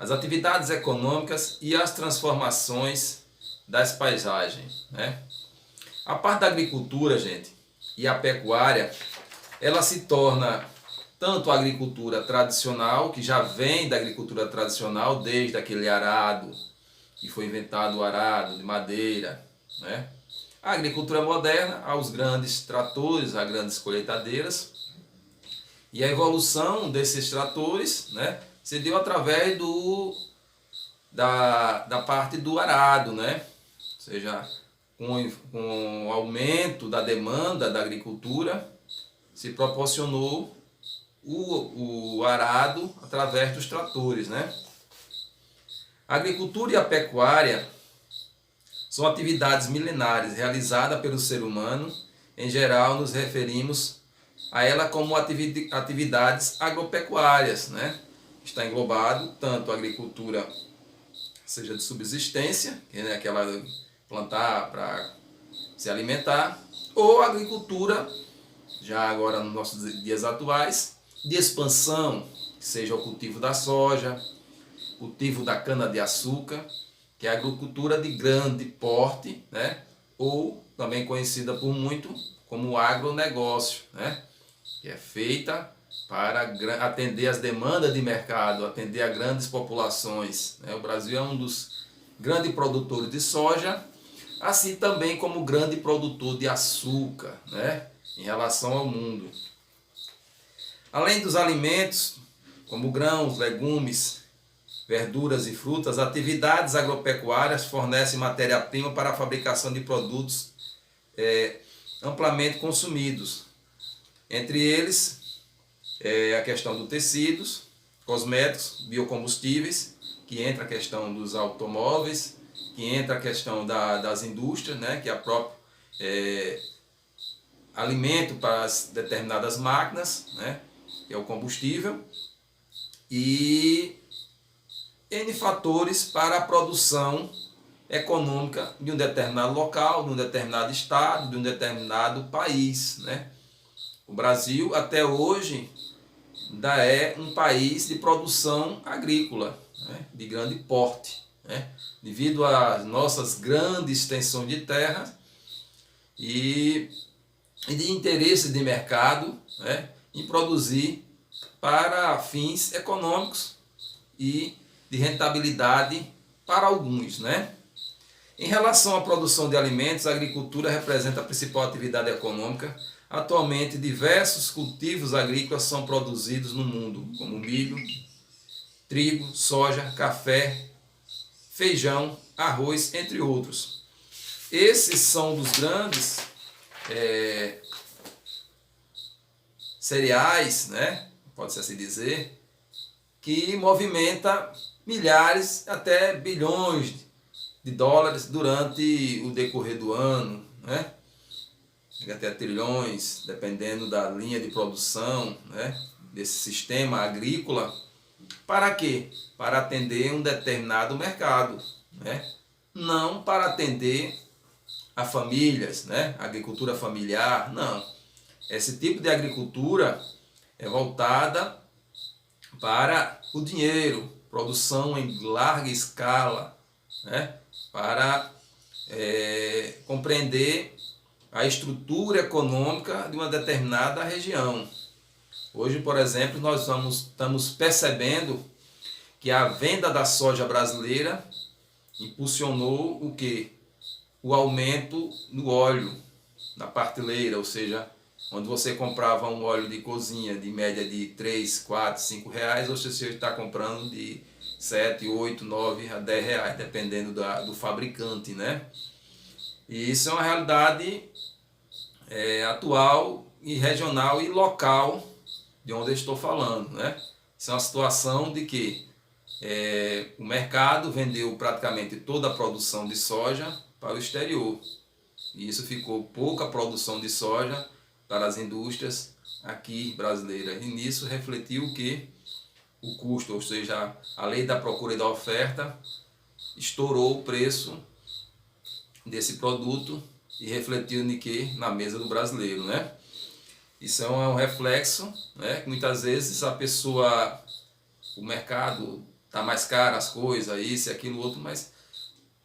as atividades econômicas e as transformações das paisagens, né? A parte da agricultura, gente, e a pecuária, ela se torna tanto a agricultura tradicional, que já vem da agricultura tradicional, desde aquele arado, que foi inventado o arado de madeira, né? A agricultura moderna, aos grandes tratores, a grandes colheitadeiras, e a evolução desses tratores, né, se deu através da parte do arado, né? Ou seja, com o aumento da demanda da agricultura, se proporcionou o arado através dos tratores, né? A agricultura e a pecuária são atividades milenares realizadas pelo ser humano. Em geral, nos referimos a ela como atividades agropecuárias, né? Está englobado tanto a agricultura, seja de subsistência, que é aquela plantar para se alimentar, ou a agricultura, já agora nos nossos dias atuais, de expansão, que seja o cultivo da soja, cultivo da cana-de-açúcar, que é a agricultura de grande porte, né? Ou também conhecida por muito como o agronegócio, né? Que é feita para atender as demandas de mercado, atender a grandes populações, né? O Brasil é um dos grandes produtores de soja, assim também como grande produtor de açúcar, né? Em relação ao mundo. Além dos alimentos, como grãos, legumes, verduras e frutas, atividades agropecuárias fornecem matéria-prima para a fabricação de produtos amplamente consumidos. Entre eles, a questão dos tecidos, cosméticos, biocombustíveis, que entra a questão dos automóveis, que entra a questão das indústrias, né, que é a própria alimento para as determinadas máquinas, né, que é o combustível, e N fatores para a produção econômica de um determinado local, de um determinado estado, de um determinado país, né? O Brasil, até hoje, ainda é um país de produção agrícola, né? De grande porte, né? Devido às nossas grandes extensões de terra e de interesse de mercado, né? Em produzir para fins econômicos e de rentabilidade para alguns, né? Em relação à produção de alimentos, a agricultura representa a principal atividade econômica. Atualmente, diversos cultivos agrícolas são produzidos no mundo, como milho, trigo, soja, café, feijão, arroz, entre outros. Esses são dos grandes cereais, né? Pode-se assim dizer, que movimenta milhares até bilhões de dólares durante o decorrer do ano, né? Chega até trilhões, dependendo da linha de produção, né? Desse sistema agrícola. Para quê? Para atender um determinado mercado, né? Não para atender a famílias, né? Agricultura familiar, não. Esse tipo de agricultura é voltada para o dinheiro, produção em larga escala, né? Para compreender a estrutura econômica de uma determinada região. Hoje, por exemplo, nós estamos percebendo que a venda da soja brasileira impulsionou o quê? O aumento do óleo na prateleira, ou seja, onde você comprava um óleo de cozinha de média de 3, 4, 5 reais, você está comprando de 7, 8, 9 a 10 reais, dependendo do fabricante, né? E isso é uma realidade atual e regional e local de onde eu estou falando, né? Isso é uma situação de que o mercado vendeu praticamente toda a produção de soja para o exterior. E isso ficou pouca produção de soja para as indústrias aqui brasileiras. E nisso refletiu o que? O custo, ou seja, a lei da procura e da oferta estourou o preço desse produto e refletiu em que? Na mesa do brasileiro, né? Isso é um reflexo, né? Que muitas vezes a pessoa, o mercado tá mais caro as coisas, isso e aquilo outro, mas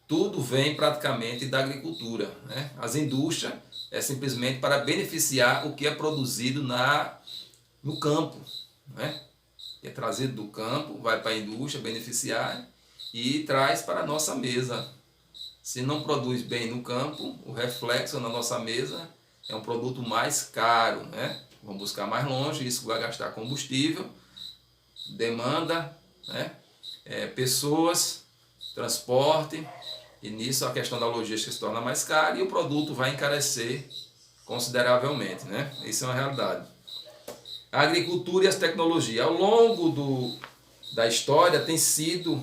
tudo vem praticamente da agricultura, né? As indústrias é simplesmente para beneficiar o que é produzido no campo, né? É trazido do campo, vai para a indústria beneficiar e traz para a nossa mesa. Se não produz bem no campo, o reflexo na nossa mesa é um produto mais caro, né? Vamos buscar mais longe, isso vai gastar combustível, demanda, né? Pessoas, transporte, e nisso a questão da logística se torna mais cara e o produto vai encarecer consideravelmente, né? Isso é uma realidade. A agricultura e as tecnologias. Ao longo da história tem sido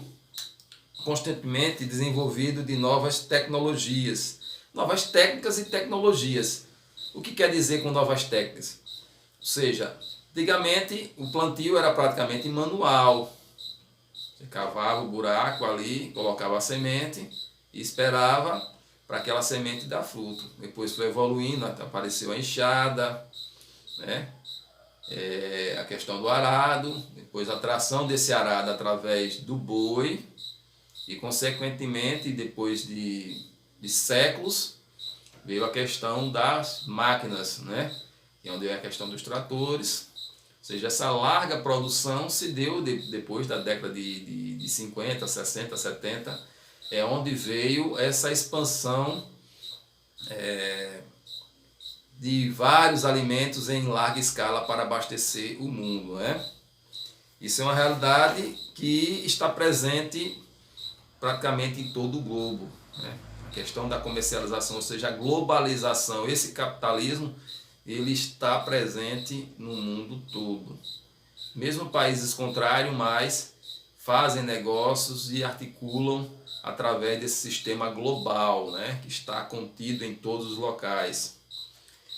constantemente desenvolvido de novas tecnologias, novas técnicas e tecnologias. O que quer dizer com novas técnicas? Ou seja, antigamente o plantio era praticamente manual. Você cavava o buraco ali, colocava a semente e esperava para aquela semente dar fruto. Depois foi evoluindo, apareceu a enxada, né? A questão do arado, depois a tração desse arado através do boi e consequentemente depois de séculos veio a questão das máquinas, né? E onde é a questão dos tratores, ou seja, essa larga produção se deu depois da década de 50, 60, 70, é onde veio essa expansão de vários alimentos em larga escala para abastecer o mundo, né? Isso é uma realidade que está presente praticamente em todo o globo, né? A questão da comercialização, ou seja, a globalização, esse capitalismo, ele está presente no mundo todo. Mesmo países contrários, mas fazem negócios e articulam através desse sistema global, né? Que está contido em todos os locais.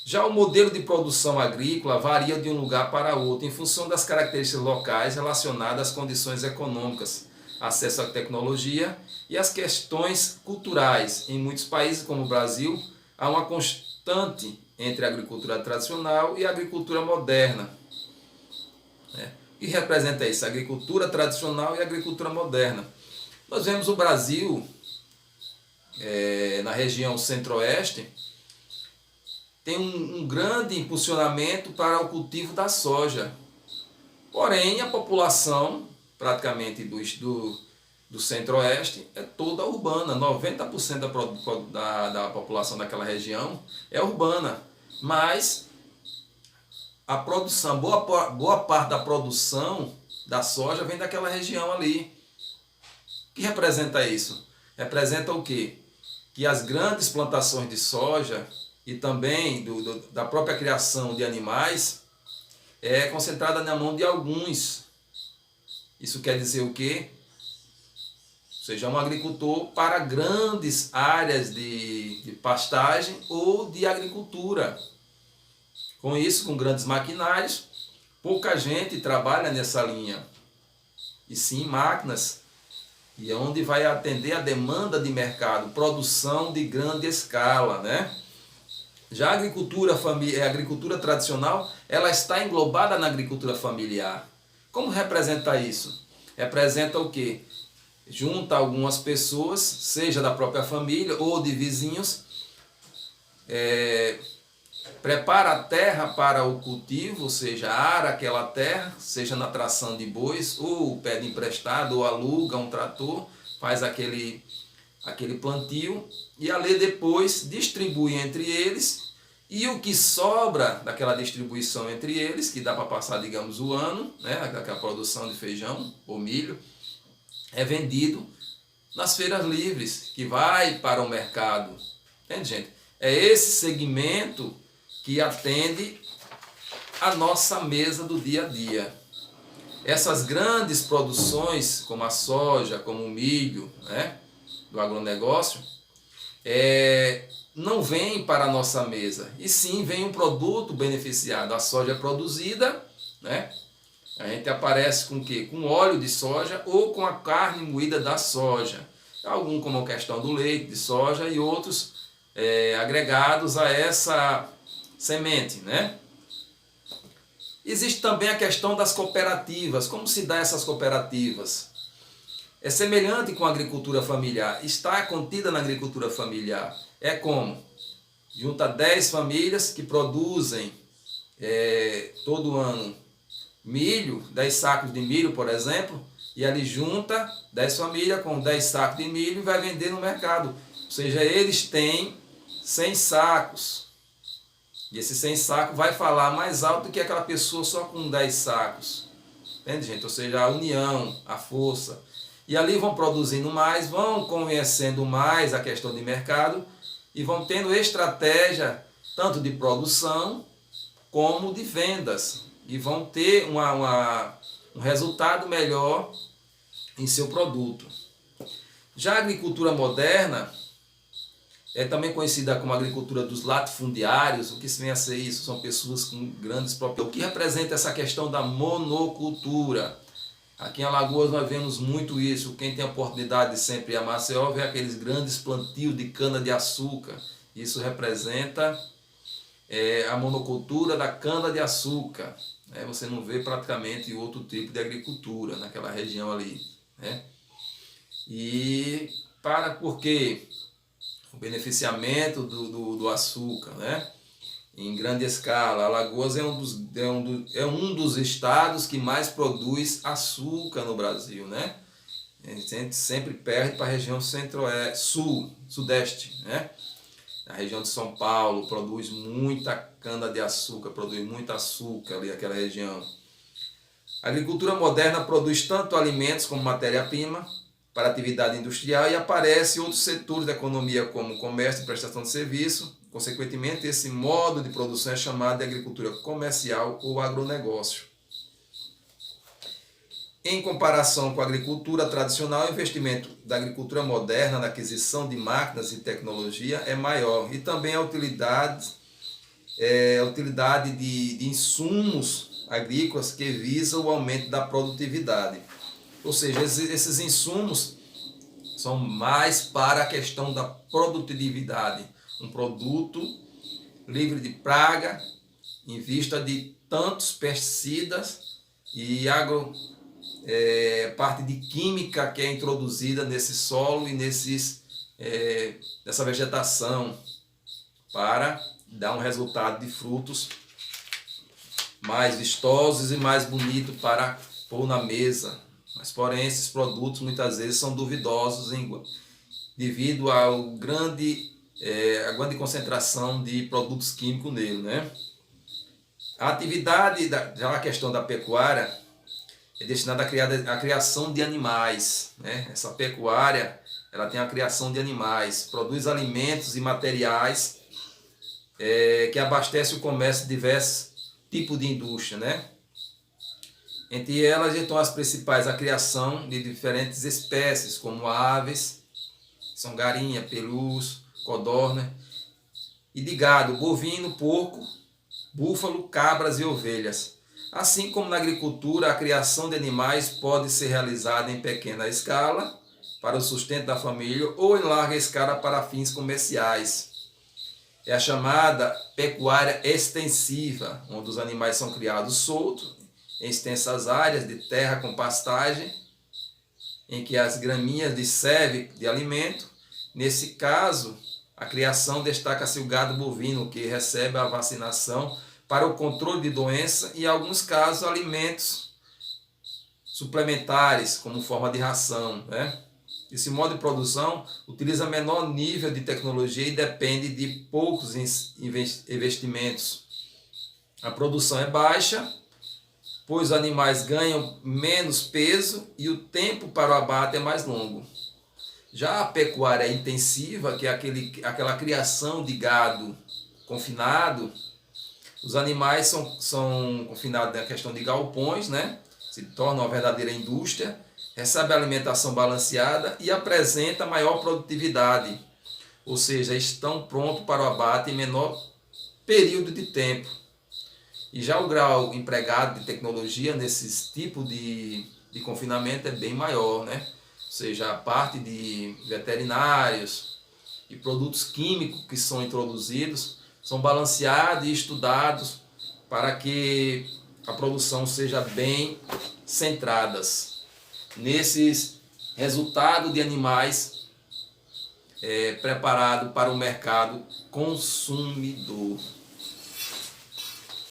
Já o modelo de produção agrícola varia de um lugar para outro em função das características locais relacionadas às condições econômicas, acesso à tecnologia e às questões culturais. Em muitos países, como o Brasil, há uma constante entre a agricultura tradicional e a agricultura moderna. O que representa isso? A agricultura tradicional e a agricultura moderna. Nós vemos o Brasil, na região centro-oeste, tem um grande impulsionamento para o cultivo da soja. Porém, a população, praticamente do centro-oeste, é toda urbana. 90% da população daquela região é urbana. Mas a produção, boa parte da produção da soja vem daquela região ali. O que representa isso? Representa o quê? Que as grandes plantações de soja e também da própria criação de animais é concentrada na mão de alguns. Isso quer dizer o quê? Ou seja, um agricultor para grandes áreas de pastagem ou de agricultura. Com isso, com grandes maquinários, pouca gente trabalha nessa linha. E sim máquinas, e é onde vai atender a demanda de mercado, produção de grande escala, né? Já a agricultura tradicional, ela está englobada na agricultura familiar. Como representa isso? Representa o quê? Junta algumas pessoas, seja da própria família ou de vizinhos, prepara a terra para o cultivo, ou seja, ara aquela terra, seja na tração de bois, ou pede emprestado, ou aluga um trator, faz aquele plantio, e ali depois distribui entre eles, e o que sobra daquela distribuição entre eles, que dá para passar, digamos, o ano, né, aquela produção de feijão ou milho, é vendido nas feiras livres, que vai para o mercado. Entende, gente? É esse segmento que atende a nossa mesa do dia a dia. Essas grandes produções, como a soja, como o milho, né, do agronegócio, não vem para a nossa mesa, e sim vem um produto beneficiado. A soja é produzida, né? A gente aparece com o quê? Com óleo de soja ou com a carne moída da soja. Algum como a questão do leite de soja e outros agregados a essa semente, né? Existe também a questão das cooperativas. Como se dá essas cooperativas? É semelhante com a agricultura familiar, está contida na agricultura familiar. É como? Junta 10 famílias que produzem todo ano milho, 10 sacos de milho, por exemplo, e ali junta 10 famílias com 10 sacos de milho e vai vender no mercado. Ou seja, eles têm 100 sacos. E esses 100 sacos vai falar mais alto do que aquela pessoa só com 10 sacos. Entende, gente? Ou seja, a união, a força. E ali vão produzindo mais, vão conhecendo mais a questão de mercado e vão tendo estratégia tanto de produção como de vendas. E vão ter um resultado melhor em seu produto. Já a agricultura moderna é também conhecida como agricultura dos latifundiários. O que vem a ser isso? São pessoas com grandes propriedades. O que representa essa questão da monocultura? Aqui em Alagoas nós vemos muito isso. Quem tem a oportunidade de sempre ir a Maceió vê aqueles grandes plantios de cana-de-açúcar. Isso representa a monocultura da cana-de-açúcar. Você não vê praticamente outro tipo de agricultura naquela região ali. E por quê? O beneficiamento do açúcar, em grande escala. Alagoas é um dos estados que mais produz açúcar no Brasil, A gente sempre perde para a região sudeste, A região de São Paulo produz muita cana-de-açúcar, produz muito açúcar ali, aquela região. A agricultura moderna produz tanto alimentos como matéria-prima para atividade industrial e aparece outros setores da economia como comércio e prestação de serviço. Consequentemente, esse modo de produção é chamado de agricultura comercial ou agronegócio. Em comparação com a agricultura tradicional, o investimento da agricultura moderna na aquisição de máquinas e tecnologia é maior e também a utilidade de insumos agrícolas que visam o aumento da produtividade. Ou seja, esses insumos são mais para a questão da produtividade. Um produto livre de praga, em vista de tantos pesticidas e parte de química que é introduzida nesse solo e nessa vegetação para dar um resultado de frutos mais vistosos e mais bonitos para pôr na mesa. Mas, porém, esses produtos muitas vezes são duvidosos devido à grande concentração de produtos químicos nele, A atividade, já a questão da pecuária, é destinada à criação de animais, Essa pecuária, ela tem a criação de animais, produz alimentos e materiais que abastecem o comércio de diversos tipos de indústria, Entre elas estão as principais, a criação de diferentes espécies, como aves, são galinha, pelus, codorna, e de gado, bovino, porco, búfalo, cabras e ovelhas. Assim como na agricultura, a criação de animais pode ser realizada em pequena escala, para o sustento da família, ou em larga escala para fins comerciais. É a chamada pecuária extensiva, onde os animais são criados soltos, em extensas áreas de terra com pastagem, em que as graminhas lhes servem de alimento. Nesse caso, a criação destaca-se o gado bovino, que recebe a vacinação para o controle de doença e, em alguns casos, alimentos suplementares, como forma de ração. Esse modo de produção utiliza menor nível de tecnologia e depende de poucos investimentos. A produção é baixa, pois os animais ganham menos peso e o tempo para o abate é mais longo. Já a pecuária intensiva, que é aquela criação de gado confinado, os animais são confinados na questão de galpões, Se torna uma verdadeira indústria, recebe alimentação balanceada e apresenta maior produtividade, ou seja, estão prontos para o abate em menor período de tempo. E já o grau empregado de tecnologia nesses tipos de confinamento é bem maior, Ou seja, a parte de veterinários e produtos químicos que são introduzidos são balanceados e estudados para que a produção seja bem centrada nesses resultado de animais preparados para o mercado consumidor.